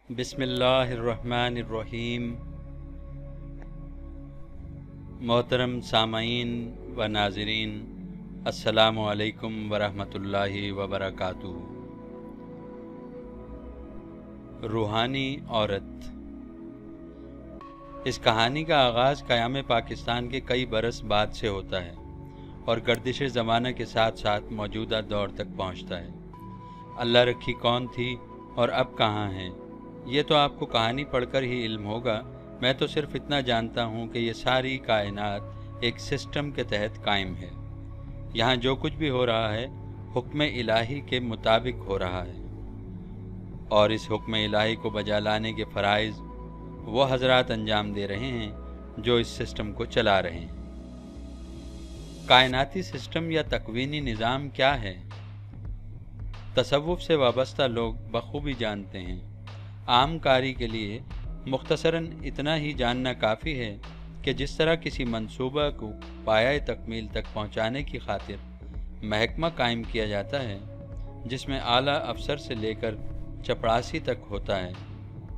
بسم اللہ الرحمن الرحیم۔ محترم سامعین و ناظرین، السلام علیکم ورحمۃ اللہ وبرکاتہ۔ روحانی عورت۔ اس کہانی کا آغاز قیام پاکستان کے کئی برس بعد سے ہوتا ہے اور گردش زمانہ کے ساتھ ساتھ موجودہ دور تک پہنچتا ہے۔ اللہ رکھی کون تھی اور اب کہاں ہیں، یہ تو آپ کو کہانی پڑھ کر ہی علم ہوگا۔ میں تو صرف اتنا جانتا ہوں کہ یہ ساری کائنات ایک سسٹم کے تحت قائم ہے۔ یہاں جو کچھ بھی ہو رہا ہے حکم الہی کے مطابق ہو رہا ہے، اور اس حکم الہی کو بجا لانے کے فرائض وہ حضرات انجام دے رہے ہیں جو اس سسٹم کو چلا رہے ہیں۔ کائناتی سسٹم یا تکوینی نظام کیا ہے؟ تصوف سے وابستہ لوگ بخوبی جانتے ہیں۔ عام کاری کے لیے مختصراً اتنا ہی جاننا کافی ہے کہ جس طرح کسی منصوبہ کو پایۂ تکمیل تک پہنچانے کی خاطر محکمہ قائم کیا جاتا ہے، جس میں اعلیٰ افسر سے لے کر چپڑاسی تک ہوتا ہے،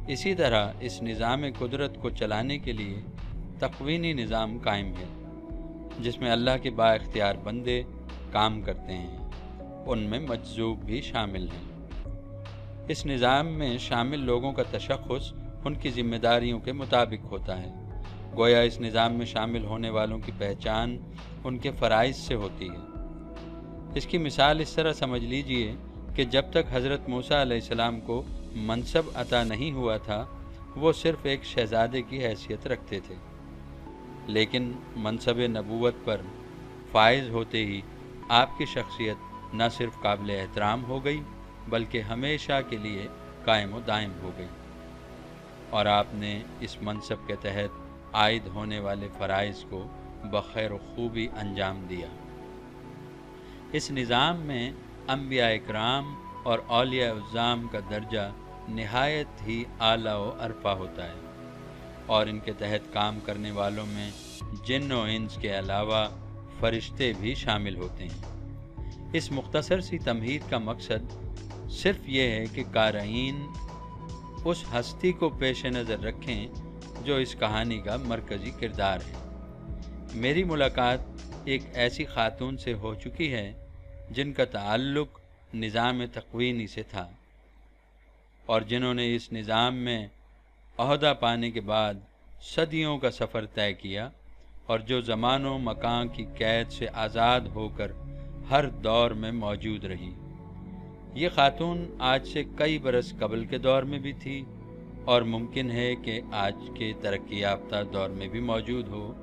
اسی طرح اس نظام قدرت کو چلانے کے لیے تکوینی نظام قائم ہے، جس میں اللہ کے با اختیار بندے کام کرتے ہیں، ان میں مجذوب بھی شامل ہیں۔ اس نظام میں شامل لوگوں کا تشخص ان کی ذمہ داریوں کے مطابق ہوتا ہے۔ گویا اس نظام میں شامل ہونے والوں کی پہچان ان کے فرائض سے ہوتی ہے۔ اس کی مثال اس طرح سمجھ لیجئے کہ جب تک حضرت موسیٰ علیہ السلام کو منصب عطا نہیں ہوا تھا، وہ صرف ایک شہزادے کی حیثیت رکھتے تھے، لیکن منصب نبوت پر فائز ہوتے ہی آپ کی شخصیت نہ صرف قابل احترام ہو گئی بلکہ ہمیشہ کے لیے قائم و دائم ہو گئی، اور آپ نے اس منصب کے تحت عائد ہونے والے فرائض کو بخیر و خوبی انجام دیا۔ اس نظام میں انبیاء اکرام اور اولیاء اعظام کا درجہ نہایت ہی اعلیٰ و عرفہ ہوتا ہے، اور ان کے تحت کام کرنے والوں میں جن و انس کے علاوہ فرشتے بھی شامل ہوتے ہیں۔ اس مختصر سی تمہید کا مقصد صرف یہ ہے کہ قارئین اس ہستی کو پیش نظر رکھیں جو اس کہانی کا مرکزی کردار ہے۔ میری ملاقات ایک ایسی خاتون سے ہو چکی ہے جن کا تعلق نظام تکوینی سے تھا، اور جنہوں نے اس نظام میں عہدہ پانے کے بعد صدیوں کا سفر طے کیا، اور جو زمان و مکان کی قید سے آزاد ہو کر ہر دور میں موجود رہی۔ یہ خاتون آج سے کئی برس قبل کے دور میں بھی تھی، اور ممکن ہے کہ آج کے ترقی یافتہ دور میں بھی موجود ہو،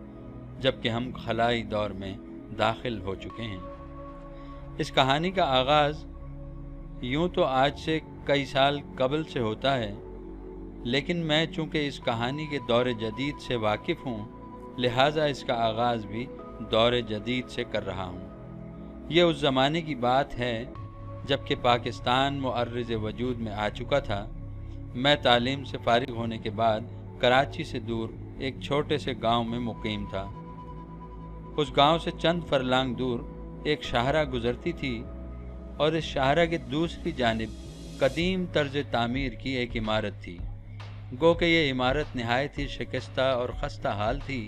جبکہ ہم خلائی دور میں داخل ہو چکے ہیں۔ اس کہانی کا آغاز یوں تو آج سے کئی سال قبل سے ہوتا ہے، لیکن میں چونکہ اس کہانی کے دور جدید سے واقف ہوں، لہٰذا اس کا آغاز بھی دور جدید سے کر رہا ہوں۔ یہ اس زمانے کی بات ہے جب کہ پاکستان معرض وجود میں آ چکا تھا۔ میں تعلیم سے فارغ ہونے کے بعد کراچی سے دور ایک چھوٹے سے گاؤں میں مقیم تھا۔ اس گاؤں سے چند فرلانگ دور ایک شاہراہ گزرتی تھی، اور اس شاہراہ کی دوسری جانب قدیم طرز تعمیر کی ایک عمارت تھی۔ گو کہ یہ عمارت نہایت ہی شکستہ اور خستہ حال تھی،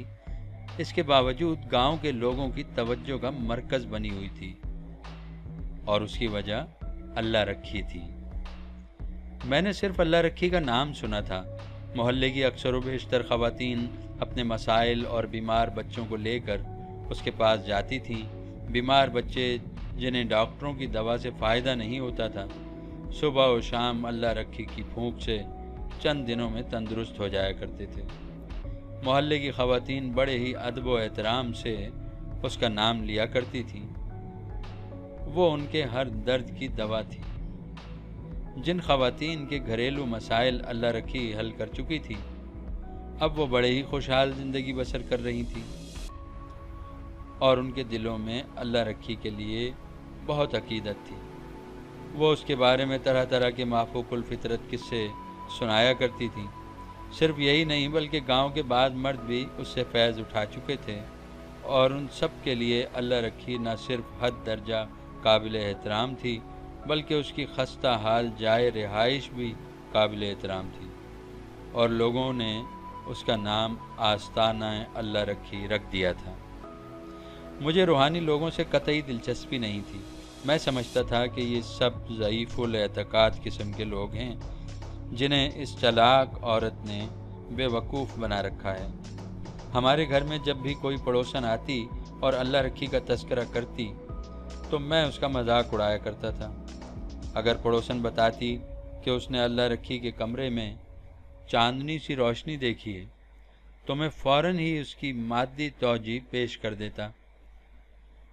اس کے باوجود گاؤں کے لوگوں کی توجہ کا مرکز بنی ہوئی تھی، اور اس کی وجہ اللہ رکھی تھی۔ میں نے صرف اللہ رکھی کا نام سنا تھا۔ محلے کی اکثر و بیشتر خواتین اپنے مسائل اور بیمار بچوں کو لے کر اس کے پاس جاتی تھیں۔ بیمار بچے جنہیں ڈاکٹروں کی دوا سے فائدہ نہیں ہوتا تھا، صبح و شام اللہ رکھی کی پھونک سے چند دنوں میں تندرست ہو جایا کرتے تھے۔ محلے کی خواتین بڑے ہی ادب و احترام سے اس کا نام لیا کرتی تھیں۔ وہ ان کے ہر درد کی دوا تھی۔ جن خواتین کے گھریلو مسائل اللہ رکھی حل کر چکی تھی، اب وہ بڑے ہی خوشحال زندگی بسر کر رہی تھیں، اور ان کے دلوں میں اللہ رکھی کے لیے بہت عقیدت تھی۔ وہ اس کے بارے میں طرح طرح کے مافوق الفطرت قصے سنایا کرتی تھیں۔ صرف یہی نہیں بلکہ گاؤں کے بعض مرد بھی اس سے فیض اٹھا چکے تھے، اور ان سب کے لیے اللہ رکھی نہ صرف حد درجہ قابل احترام تھی بلکہ اس کی خستہ حال جائے رہائش بھی قابل احترام تھی۔ اور لوگوں نے اس کا نام آستانہ اللہ رکھی رکھ دیا تھا۔ مجھے روحانی لوگوں سے قطعی دلچسپی نہیں تھی۔ میں سمجھتا تھا کہ یہ سب ضعیف الاعتقاد قسم کے لوگ ہیں جنہیں اس چلاک عورت نے بے وقوف بنا رکھا ہے۔ ہمارے گھر میں جب بھی کوئی پڑوسن آتی اور اللہ رکھی کا تذکرہ کرتی تو میں اس کا مذاق اڑایا کرتا تھا۔ اگر پڑوسن بتاتی کہ اس نے اللہ رکھی کے کمرے میں چاندنی سی روشنی دیکھی ہے تو میں فوراً ہی اس کی مادی توجیہ پیش کر دیتا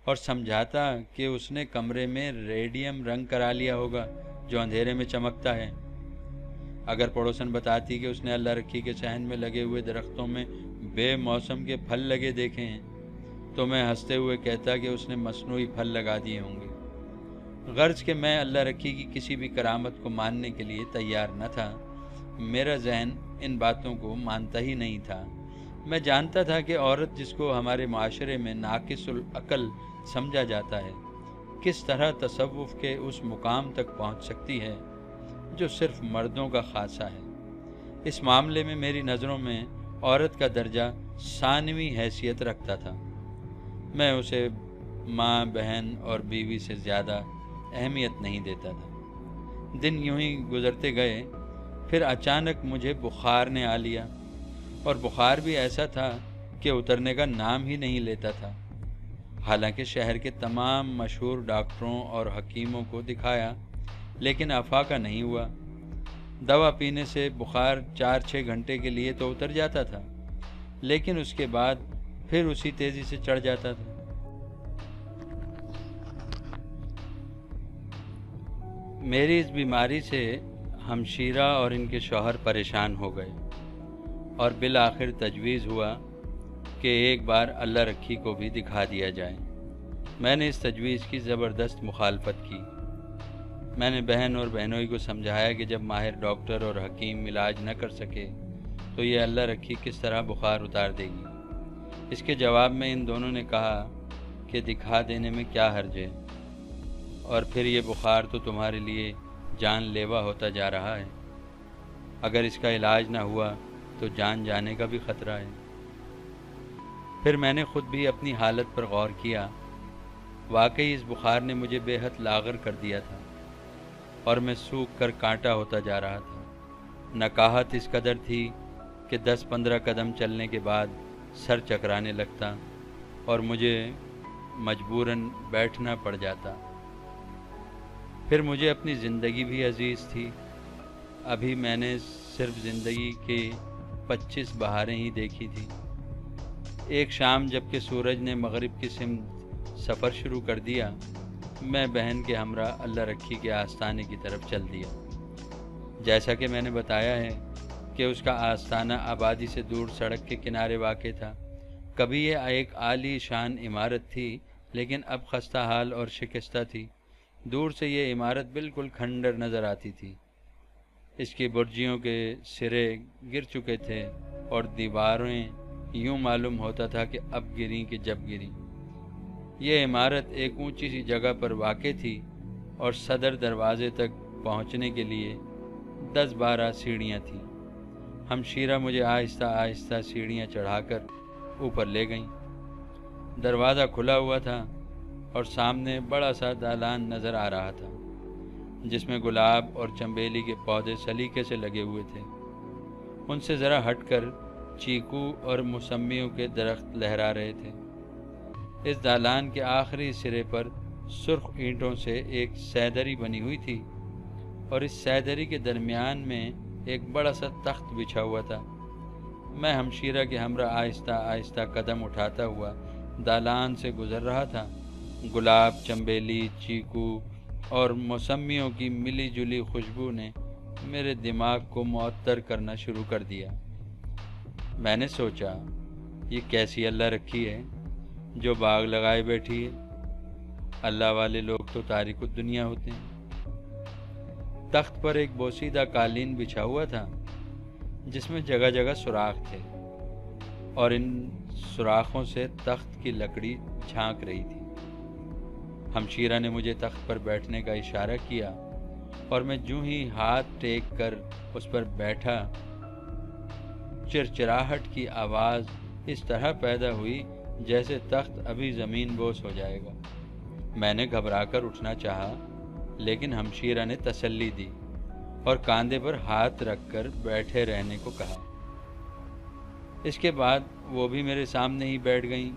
اور سمجھاتا کہ اس نے کمرے میں ریڈیم رنگ کرا لیا ہوگا جو اندھیرے میں چمکتا ہے۔ اگر پڑوسن بتاتی کہ اس نے اللہ رکھی کے صحن میں لگے ہوئے درختوں میں بے موسم کے پھل لگے دیکھے ہیں تو میں ہنستے ہوئے کہتا کہ اس نے مصنوعی پھل لگا دیے ہوں گے۔ غرض کہ میں اللہ رکھی کی کسی بھی کرامت کو ماننے کے لیے تیار نہ تھا۔ میرا ذہن ان باتوں کو مانتا ہی نہیں تھا۔ میں جانتا تھا کہ عورت جس کو ہمارے معاشرے میں ناقص العقل سمجھا جاتا ہے کس طرح تصوف کے اس مقام تک پہنچ سکتی ہے جو صرف مردوں کا خاصہ ہے۔ اس معاملے میں میری نظروں میں عورت کا درجہ ثانوی حیثیت رکھتا تھا۔ میں اسے ماں، بہن اور بیوی سے زیادہ اہمیت نہیں دیتا تھا۔ دن یوں ہی گزرتے گئے، پھر اچانک مجھے بخار نے آ لیا، اور بخار بھی ایسا تھا کہ اترنے کا نام ہی نہیں لیتا تھا۔ حالانکہ شہر کے تمام مشہور ڈاکٹروں اور حکیموں کو دکھایا لیکن افاقہ نہیں ہوا۔ دوا پینے سے بخار 4-6 گھنٹے کے لیے تو اتر جاتا تھا، لیکن اس کے بعد پھر اسی تیزی سے چڑھ جاتا تھا۔ میری اس بیماری سے ہمشیرہ اور ان کے شوہر پریشان ہو گئے اور بالآخر تجویز ہوا کہ ایک بار اللہ رکھی کو بھی دکھا دیا جائے۔ میں نے اس تجویز کی زبردست مخالفت کی۔ میں نے بہن اور بہنوئی کو سمجھایا کہ جب ماہر ڈاکٹر اور حکیم علاج نہ کر سکے تو یہ اللہ رکھی کس طرح بخار اتار دے گی۔ اس کے جواب میں ان دونوں نے کہا کہ دکھا دینے میں کیا حرج ہے، اور پھر یہ بخار تو تمہارے لیے جان لیوا ہوتا جا رہا ہے۔ اگر اس کا علاج نہ ہوا تو جان جانے کا بھی خطرہ ہے۔ پھر میں نے خود بھی اپنی حالت پر غور کیا۔ واقعی اس بخار نے مجھے بے حد لاغر کر دیا تھا اور میں سوکھ کر کانٹا ہوتا جا رہا تھا۔ نکاہت اس قدر تھی کہ 10-15 قدم چلنے کے بعد سر چکرانے لگتا اور مجھے مجبوراً بیٹھنا پڑ جاتا۔ پھر مجھے اپنی زندگی بھی عزیز تھی۔ ابھی میں نے صرف زندگی کے 25 بہاریں ہی دیکھی تھی۔ ایک شام جب کہ سورج نے مغرب کی سمت سفر شروع کر دیا، میں بہن کے ہمراہ اللہ رکھی کے آستانے کی طرف چل دیا۔ جیسا کہ میں نے بتایا ہے کہ اس کا آستانہ آبادی سے دور سڑک کے کنارے واقع تھا۔ کبھی یہ ایک عالی شان عمارت تھی، لیکن اب خستہ حال اور شکستہ تھی۔ دور سے یہ عمارت بالکل کھنڈر نظر آتی تھی۔ اس کی برجیوں کے سرے گر چکے تھے اور دیواریں یوں معلوم ہوتا تھا کہ اب گریں کہ جب گریں۔ یہ عمارت ایک اونچی سی جگہ پر واقع تھی اور صدر دروازے تک پہنچنے کے لیے 10-12 سیڑھیاں تھیں۔ ہمشیرہ مجھے آہستہ آہستہ سیڑھیاں چڑھا کر اوپر لے گئیں۔ دروازہ کھلا ہوا تھا اور سامنے بڑا سا دالان نظر آ رہا تھا جس میں گلاب اور چنبیلی کے پودے سلیقے سے لگے ہوئے تھے۔ ان سے ذرا ہٹ کر چیکو اور موسمیوں کے درخت لہرا رہے تھے۔ اس دالان کے آخری سرے پر سرخ اینٹوں سے ایک سیدری بنی ہوئی تھی اور اس سیدری کے درمیان میں ایک بڑا سا تخت بچھا ہوا تھا۔ میں ہمشیرہ کے ہمراہ آہستہ آہستہ قدم اٹھاتا ہوا دالان سے گزر رہا تھا۔ گلاب، چنبیلی، چیکو اور موسمیوں کی ملی جلی خوشبو نے میرے دماغ کو معطر کرنا شروع کر دیا۔ میں نے سوچا، یہ کیسی اللہ رکھی ہے جو باغ لگائے بیٹھی ہے۔ اللہ والے لوگ تو تارک الدنیا ہوتے ہیں۔ تخت پر ایک بوسیدہ قالین بچھا ہوا تھا جس میں جگہ جگہ سوراخ تھے اور ان سوراخوں سے تخت کی لکڑی جھانک رہی تھی۔ ہمشیرہ نے مجھے تخت پر بیٹھنے کا اشارہ کیا اور میں جوں ہی ہاتھ ٹیک کر اس پر بیٹھا چرچراہٹ کی آواز اس طرح پیدا ہوئی جیسے تخت ابھی زمین بوس ہو جائے گا۔ میں نے گھبرا کر اٹھنا چاہا، لیکن ہمشیرہ نے تسلی دی اور کاندھے پر ہاتھ رکھ کر بیٹھے رہنے کو کہا۔ اس کے بعد وہ بھی میرے سامنے ہی بیٹھ گئیں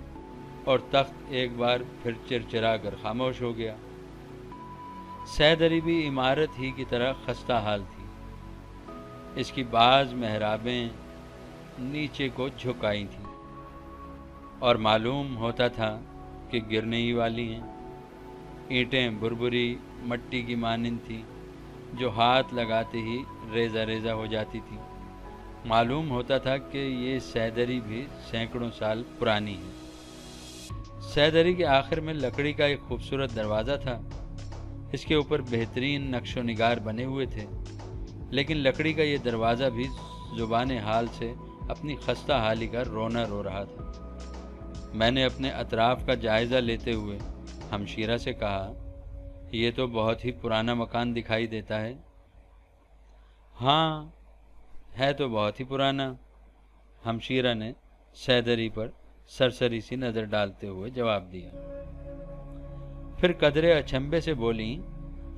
اور تخت ایک بار پھر چرچرا کر خاموش ہو گیا۔ سید علی بھی عمارت ہی کی طرح خستہ حال تھی۔ اس کی بعض محرابیں نیچے کو جھکائی تھیں اور معلوم ہوتا تھا کہ گرنے ہی والی ہیں۔ اینٹیں بربری مٹی کی مانند تھیں جو ہاتھ لگاتے ہی ریزہ ریزہ ہو جاتی تھی۔ معلوم ہوتا تھا کہ یہ سید علی بھی سینکڑوں سال پرانی ہے۔ سید علی کے آخر میں لکڑی کا ایک خوبصورت دروازہ تھا۔ اس کے اوپر بہترین نقش و نگار بنے ہوئے تھے، لیکن لکڑی کا یہ دروازہ بھی زبان حال سے اپنی خستہ حالی کا رونا رو رہا تھا۔ میں نے اپنے اطراف کا جائزہ لیتے ہوئے ہمشیرہ سے کہا، یہ تو بہت ہی پرانا مکان دکھائی دیتا ہے۔ ہاں، ہے تو بہت ہی پرانا، ہمشیرہ نے سید علی پر سرسری سی نظر ڈالتے ہوئے جواب دیا۔ پھر قدرے اچنبھے سے بولیں،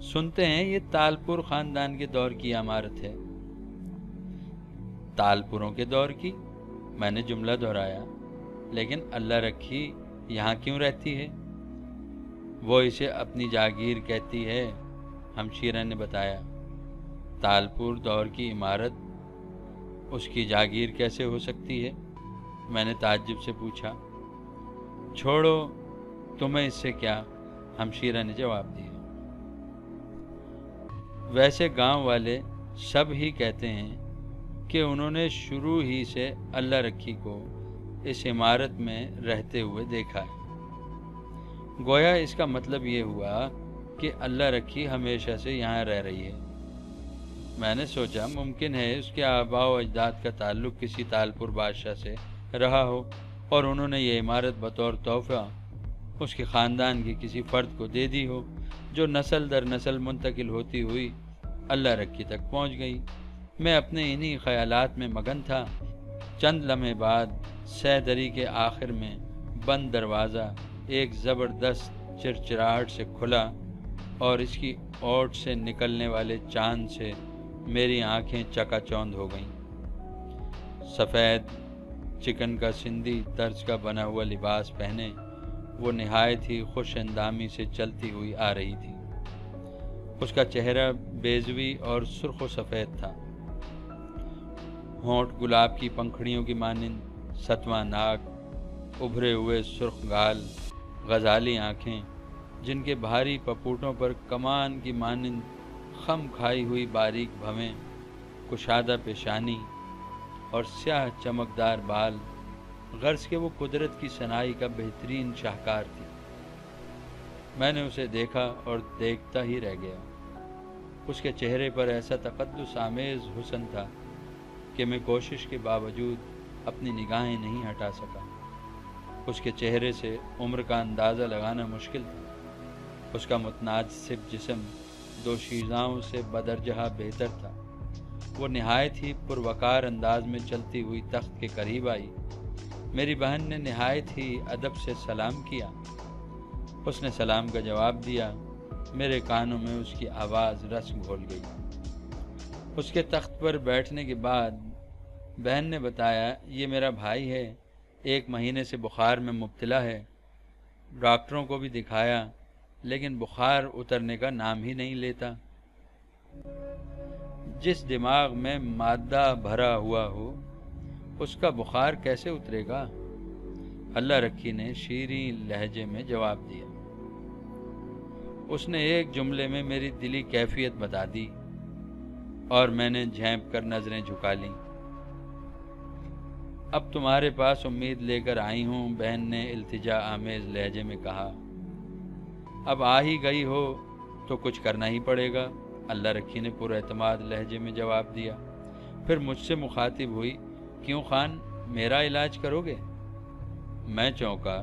سنتے ہیں یہ تالپور خاندان کے دور کی عمارت ہے۔ تالپوروں کے دور کی؟ میں نے جملہ دہرایا، لیکن اللہ رکھی یہاں کیوں رہتی ہے؟ وہ اسے اپنی جاگیر کہتی ہے، ہمشیرہ نے بتایا۔ تالپور دور کی عمارت اس کی جاگیر کیسے ہو سکتی ہے؟ میں نے تعجب سے پوچھا۔ چھوڑو، تمہیں اس سے کیا؟ ہمشیرہ نے جواب دیا۔ ویسے گاؤں والے سب ہی کہتے ہیں کہ انہوں نے شروع ہی سے اللہ رکھی کو اس عمارت میں رہتے ہوئے دیکھا ہے۔ گویا اس کا مطلب یہ ہوا کہ اللہ رکھی ہمیشہ سے یہاں رہ رہی ہے۔ میں نے سوچا ممکن ہے اس کے آباء و اجداد کا تعلق کسی تالپور بادشاہ سے رہا ہو اور انہوں نے یہ عمارت بطور تحفہ اس کے خاندان کے کسی فرد کو دے دی ہو، جو نسل در نسل منتقل ہوتی ہوئی اللہ رکھی تک پہنچ گئی۔ میں اپنے انہی خیالات میں مگن تھا۔ چند لمحے بعد سید علی کے آخر میں بند دروازہ ایک زبردست چرچراہٹ سے کھلا اور اس کی اوٹ سے نکلنے والے چاند سے میری آنکھیں چکا چوند ہو گئیں۔ سفید چکن کا سندھی طرز کا بنا ہوا لباس پہنے وہ نہایت ہی خوش اندامی سے چلتی ہوئی آ رہی تھی۔ اس کا چہرہ بیضوی اور سرخ و سفید تھا، ہونٹ گلاب کی پنکھڑیوں کی مانند، ستواں ناک، ابھرے ہوئے سرخ گال، غزالی آنکھیں جن کے بھاری پپوٹوں پر کمان کی مانند خم کھائی ہوئی باریک بھویں، کشادہ پیشانی اور سیاہ چمکدار بال، غرض کہ وہ قدرت کی صنائی کا بہترین شاہکار تھی۔ میں نے اسے دیکھا اور دیکھتا ہی رہ گیا۔ اس کے چہرے پر ایسا تقدس آمیز حسن تھا کہ میں کوشش کے باوجود اپنی نگاہیں نہیں ہٹا سکا۔ اس کے چہرے سے عمر کا اندازہ لگانا مشکل تھا۔ اس کا متناسب جسم دو شیزاؤں سے بدرجہ بہتر تھا۔ وہ نہایت ہی پروقار انداز میں چلتی ہوئی تخت کے قریب آئی۔ میری بہن نے نہایت ہی ادب سے سلام کیا۔ اس نے سلام کا جواب دیا۔ میرے کانوں میں اس کی آواز رس گھول گئی۔ اس کے تخت پر بیٹھنے کے بعد بہن نے بتایا، یہ میرا بھائی ہے، 1 مہینے سے بخار میں مبتلا ہے۔ ڈاکٹروں کو بھی دکھایا، لیکن بخار اترنے کا نام ہی نہیں لیتا۔ جس دماغ میں مادہ بھرا ہوا ہو، اس کا بخار کیسے اترے گا؟ اللہ رکھی نے شیریں لہجے میں جواب دیا۔ اس نے ایک جملے میں میری دلی کیفیت بتا دی اور میں نے جھینپ کر نظریں جھکا لیں۔ اب تمہارے پاس امید لے کر آئی ہوں، بہن نے التجا آمیز لہجے میں کہا۔ اب آ ہی گئی ہو تو کچھ کرنا ہی پڑے گا، اللہ رکھی نے پر اعتماد لہجے میں جواب دیا۔ پھر مجھ سے مخاطب ہوئی، کیوں خان، میرا علاج کرو گے؟ میں چونکا،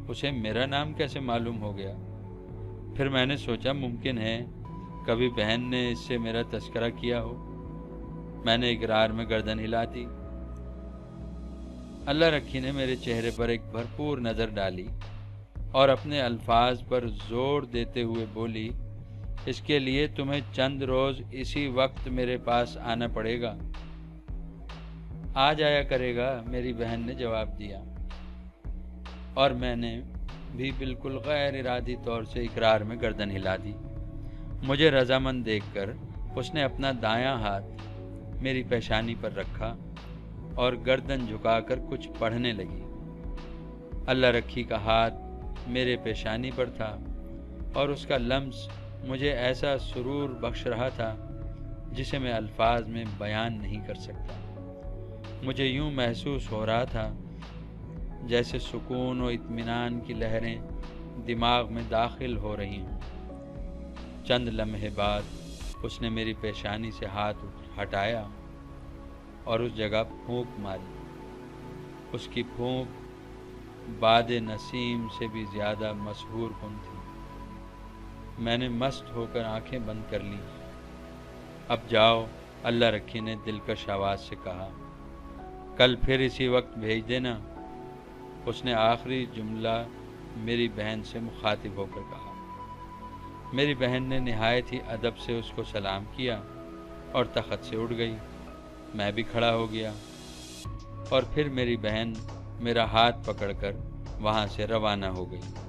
اسے میرا نام کیسے معلوم ہو گیا؟ پھر میں نے سوچا ممکن ہے کبھی بہن نے اس سے میرا تذکرہ کیا ہو۔ میں نے اقرار میں گردن ہلا دی۔ اللہ رکھی نے میرے چہرے پر ایک بھرپور نظر ڈالی اور اپنے الفاظ پر زور دیتے ہوئے بولی، اس کے لیے تمہیں چند روز اسی وقت میرے پاس آنا پڑے گا۔ آ جایا کرے گا، میری بہن نے جواب دیا، اور میں نے بھی بالکل غیر ارادی طور سے اقرار میں گردن ہلا دی۔ مجھے رضامند دیکھ کر اس نے اپنا دایاں ہاتھ میری پیشانی پر رکھا اور گردن جھکا کر کچھ پڑھنے لگی۔ اللہ رکھی کا ہاتھ میرے پیشانی پر تھا اور اس کا لمس مجھے ایسا سرور بخش رہا تھا جسے میں الفاظ میں بیان نہیں کر سکتا۔ مجھے یوں محسوس ہو رہا تھا جیسے سکون و اطمینان کی لہریں دماغ میں داخل ہو رہی ہوں۔ چند لمحے بعد اس نے میری پیشانی سے ہاتھ ہٹایا اور اس جگہ پھونک ماری۔ اس کی پھونک باد نسیم سے بھی زیادہ مسحور کن تھی۔ میں نے مست ہو کر آنکھیں بند کر لیں۔ اب جاؤ، اللہ رکھی نے دلکش آواز سے کہا، کل پھر اسی وقت بھیج دینا۔ اس نے آخری جملہ میری بہن سے مخاطب ہو کر کہا۔ میری بہن نے نہایت ہی ادب سے اس کو سلام کیا اور تخت سے اٹھ گئی۔ میں بھی کھڑا ہو گیا اور پھر میری بہن میرا ہاتھ پکڑ کر وہاں سے روانہ ہو گئی۔